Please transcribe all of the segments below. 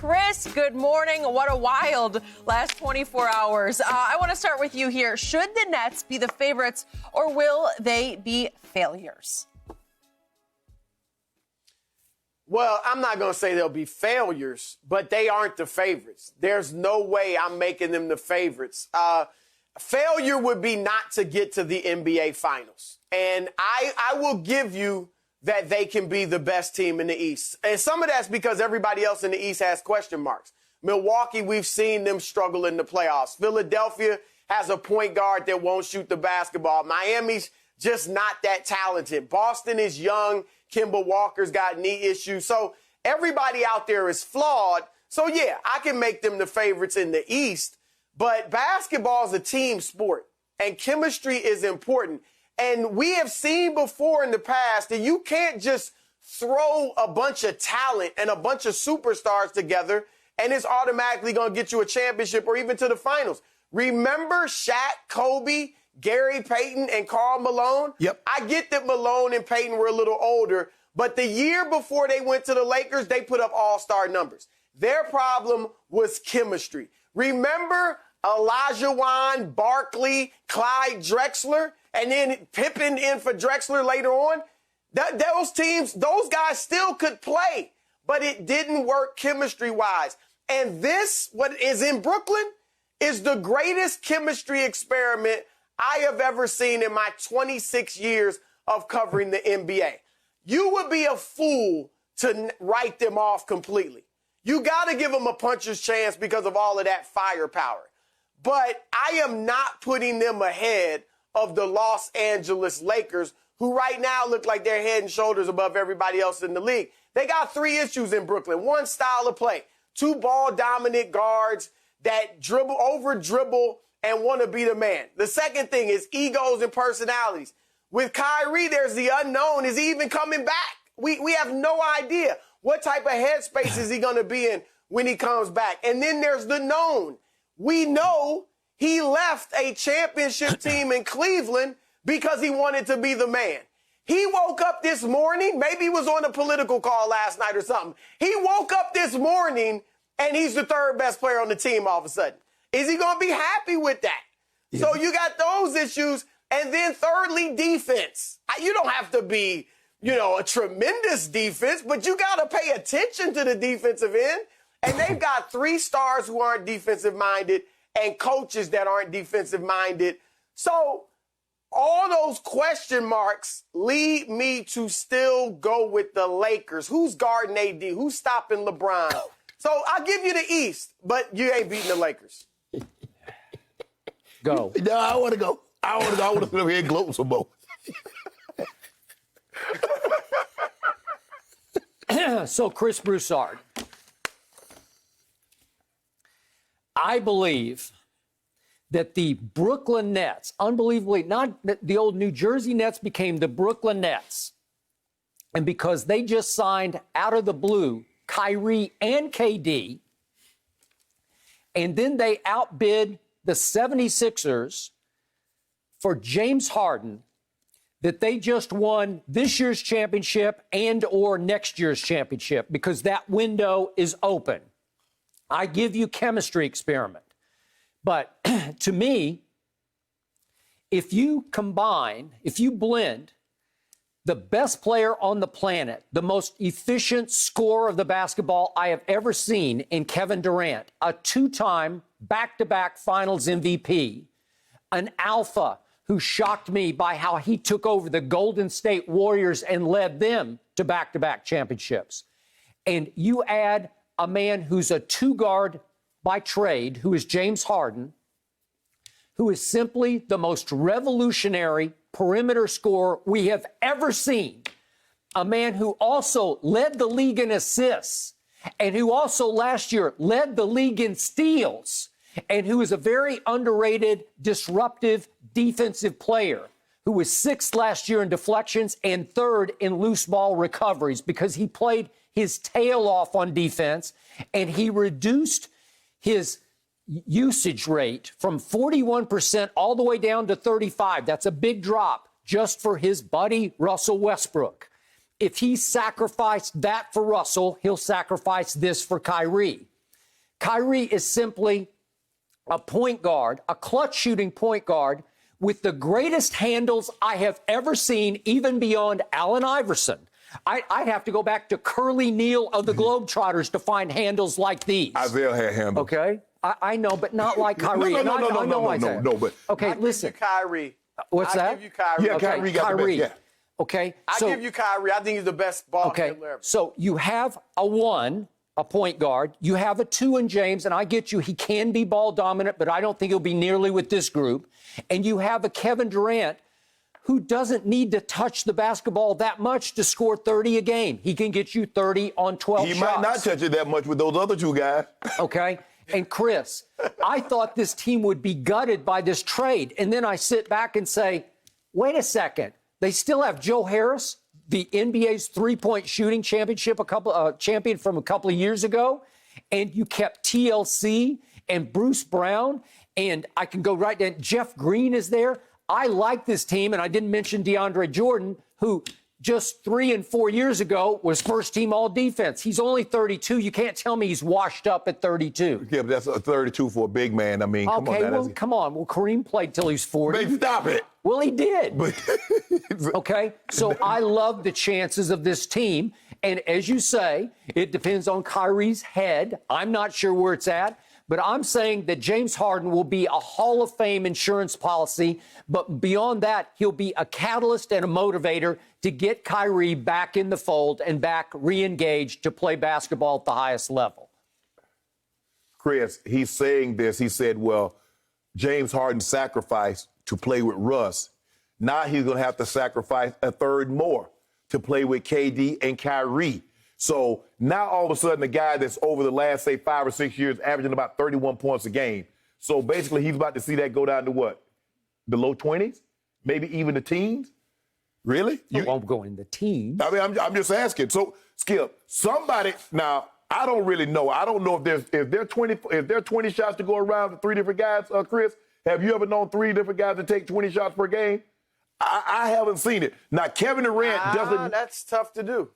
Chris, good morning. What a wild last 24 hours. I want to start with you here. Should the Nets be the favorites or will they be failures? Well, I'm not going to say they'll be failures, but they aren't the favorites. There's no way I'm making them the favorites. Failure would be not to get to the NBA Finals. And I will give you that they can be the best team in the East. And some of that's because everybody else in the East has question marks. Milwaukee, we've seen them struggle in the playoffs. Philadelphia has a point guard that won't shoot the basketball. Miami's just not that talented. Boston is young. Kemba Walker's got knee issues. So everybody out there is flawed. So, yeah, I can make them the favorites in the East. But basketball is a team sport, and chemistry is important. And we have seen before in the past that you can't just throw a bunch of talent and a bunch of superstars together and it's automatically going to get you a championship or even to the finals. Remember Shaq, Kobe, Gary Payton, and Karl Malone? Yep. I get that Malone and Payton were a little older, but the year before they went to the Lakers, they put up all-star numbers. Their problem was chemistry. Remember Olajuwon, Barkley, Clyde Drexler, and then Pippen in for Drexler later on? Those teams, those guys still could play, but it didn't work chemistry-wise. And this, what is in Brooklyn, is the greatest chemistry experiment I have ever seen in my 26 years of covering the NBA. You would be a fool to write them off completely. You got to give them a puncher's chance because of all of that firepower. But I am not putting them ahead of the Los Angeles Lakers, who right now look like they're head and shoulders above everybody else in the league. They got three issues in Brooklyn. One, style of play. Two ball-dominant guards that over-dribble, and want to be the man. The second thing is egos and personalities. With Kyrie, there's the unknown. Is he even coming back? We have no idea. What type of headspace is he going to be in when he comes back? And then there's the known. We know he left a championship team in Cleveland because he wanted to be the man. He woke up this morning, maybe he was on a political call last night or something. He woke up this morning and he's the third best player on the team all of a sudden. Is he going to be happy with that? Yeah. So you got those issues. And then thirdly, defense. You don't have to be, a tremendous defense, but you got to pay attention to the defensive end. And they've got three stars who aren't defensive-minded and coaches that aren't defensive-minded. So all those question marks lead me to still go with the Lakers. Who's guarding AD? Who's stopping LeBron? So I'll give you the East, but you ain't beating the Lakers. Go. No, I want to go. I want to sit over here and gloat some more. So, Chris Broussard, I believe that the Brooklyn Nets, unbelievably, not the old New Jersey Nets became the Brooklyn Nets. And because they just signed out of the blue Kyrie and KD, and then they outbid the 76ers for James Harden, that they just won this year's championship and or next year's championship because that window is open. I give you chemistry experiment. But to me, if you blend the best player on the planet, the most efficient scorer of the basketball I have ever seen in Kevin Durant, a two-time back-to-back finals MVP, an alpha who shocked me by how he took over the Golden State Warriors and led them to back-to-back championships. And you add a man who's a two-guard by trade, who is James Harden, who is simply the most revolutionary perimeter scorer we have ever seen. A man who also led the league in assists and who also last year led the league in steals and who is a very underrated, disruptive defensive player who was sixth last year in deflections and third in loose ball recoveries because he played his tail off on defense and he reduced his usage rate from 41% all the way down to 35%. That's a big drop just for his buddy, Russell Westbrook. If he sacrificed that for Russell, he'll sacrifice this for Kyrie. Kyrie is simply a point guard, a clutch shooting point guard with the greatest handles I have ever seen, even beyond Allen Iverson. I'd have to go back to Curly Neal of the Globetrotters to find handles like these. Isaiah had handles. Okay? I know, but not like Kyrie. No, but okay, I listen. give you Kyrie. What's I that? give you Kyrie. Yeah, Kyrie got the best, yeah. Okay. I give you Kyrie. I think he's the best ball handler ever. So you have a 1, a point guard. You have a 2 in James, and I get you. He can be ball dominant, but I don't think he'll be nearly with this group. And you have a Kevin Durant who doesn't need to touch the basketball that much to score 30 a game. He can get you 30 on 12 shots. he might not touch it that much with those other 2 guys. Okay. And Chris, I thought this team would be gutted by this trade. And then I sit back and say, wait a second. They still have Joe Harris, the NBA's three-point shooting championship, champion from a couple of years ago. And you kept TLC and Bruce Brown. And I can go right down. Jeff Green is there. I like this team. And I didn't mention DeAndre Jordan, who just 3 and 4 years ago was first team all defense. He's only 32. You can't tell me he's washed up at 32. Yeah, but that's a 32 for a big man. I mean, come on. Okay, come on. Well, Kareem played till he's 40. Babe, stop it. Well, he did. Okay, so I love the chances of this team. And as you say, it depends on Kyrie's head. I'm not sure where it's at. But I'm saying that James Harden will be a Hall of Fame insurance policy. But beyond that, he'll be a catalyst and a motivator to get Kyrie back in the fold and back re-engaged to play basketball at the highest level. Chris, he's saying this. He said, well, James Harden sacrificed to play with Russ. Now he's going to have to sacrifice a third more to play with KD and Kyrie. So now all of a sudden, the guy that's over the last, say, 5 or 6 years, averaging about 31 points a game. So basically, he's about to see that go down to what? The low 20s? Maybe even the teens? Really? You won't go in the teens. I mean, I'm just asking. So, Skip, somebody now. I don't really know. I don't know if there 20 shots to go around with 3 different guys. Chris, have you ever known 3 different guys to take 20 shots per game? I haven't seen it. Now, Kevin Durant doesn't. That's tough to do.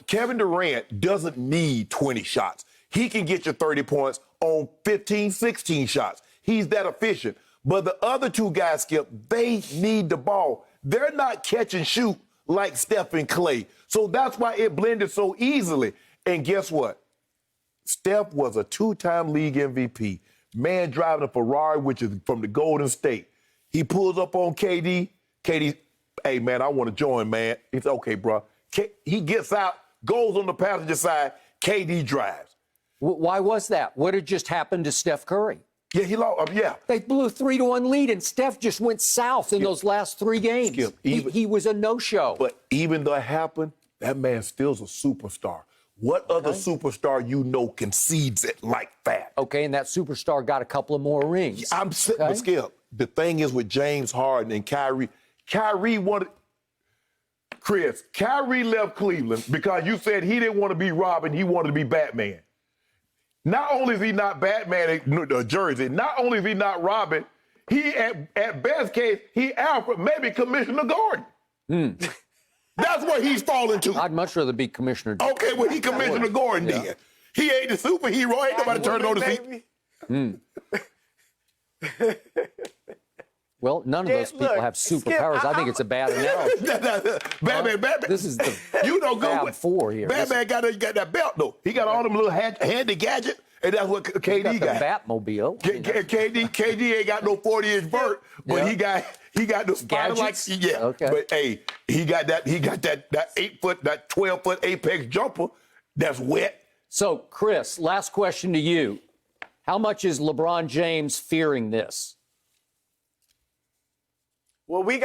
Kevin Durant doesn't need 20 shots. He can get you 30 points on 15, 16 shots. He's that efficient. But the other 2 guys, Skip, they need the ball. They're not catch and shoot like Steph and Clay. So that's why it blended so easily. And guess what? Steph was a 2-time league MVP. Man driving a Ferrari, which is from the Golden State. He pulls up on KD. KD, hey, man, I want to join, man. He's okay, bro. He gets out, goes on the passenger side. KD drives. Why was that? What had just happened to Steph Curry? Yeah, he lost. Yeah. They blew a 3-1 lead, and Steph just went south in those last 3 games. Skip, he was a no-show. But even though it happened, that man still's a superstar. What other superstar you know concedes it like that? Okay, and that superstar got a couple of more rings. But Skip, the thing is with James Harden and Kyrie wanted. Chris, Kyrie left Cleveland because you said he didn't want to be Robin, he wanted to be Batman. Not only is he not Batman in the jersey, not only is he not Robin, he at best case, he Alfred, maybe Commissioner Gordon. That's what he's falling to. I'd much rather be Commissioner. Okay, well, he Commissioner Gordon then. He ain't the superhero. Ain't nobody turning on the seat. Well, none of those people have superpowers. I think it's a bad analogy. Batman. This is the Fab Four here. Batman got that belt, though. He got all them little handy gadgets, and that's what KD got. The Batmobile. KD ain't got no 40-inch vert, but he got the spider like Okay. But hey, he got that 8-foot, that 12-foot apex jumper that's wet. So, Chris, last question to you. How much is LeBron James fearing this? Well, we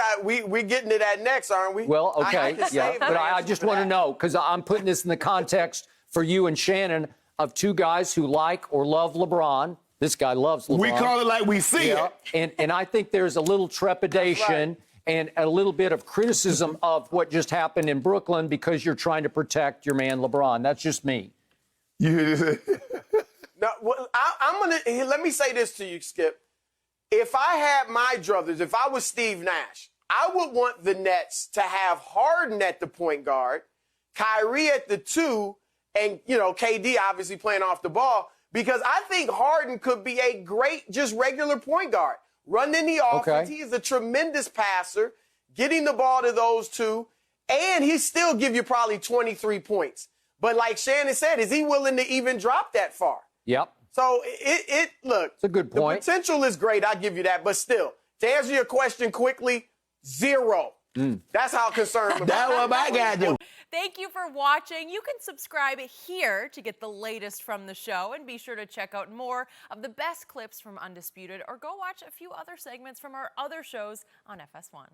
getting to that next, aren't we? Well, okay, but I just want to know, because I'm putting this in the context for you and Shannon of 2 guys who like or love LeBron. This guy loves LeBron. We call it like we see it. And I think there's a little trepidation and a little bit of criticism of what just happened in Brooklyn because you're trying to protect your man LeBron. That's just me. No, let me say this to you, Skip. If I had my druthers, if I was Steve Nash, I would want the Nets to have Harden at the point guard, Kyrie at the 2, and, KD obviously playing off the ball. because I think Harden could be a great, just regular point guard. Running the offense. Okay. He is a tremendous passer, getting the ball to those two, and he still give you probably 23 points. But like Shannon said, is he willing to even drop that far? Yep. So look. It's a good point. The potential is great. I'll give you that. But still, to answer your question quickly, 0. That's how concerned I'm That's what I got to do. Thank you for watching. You can subscribe here to get the latest from the show, and be sure to check out more of the best clips from Undisputed, or go watch a few other segments from our other shows on FS1.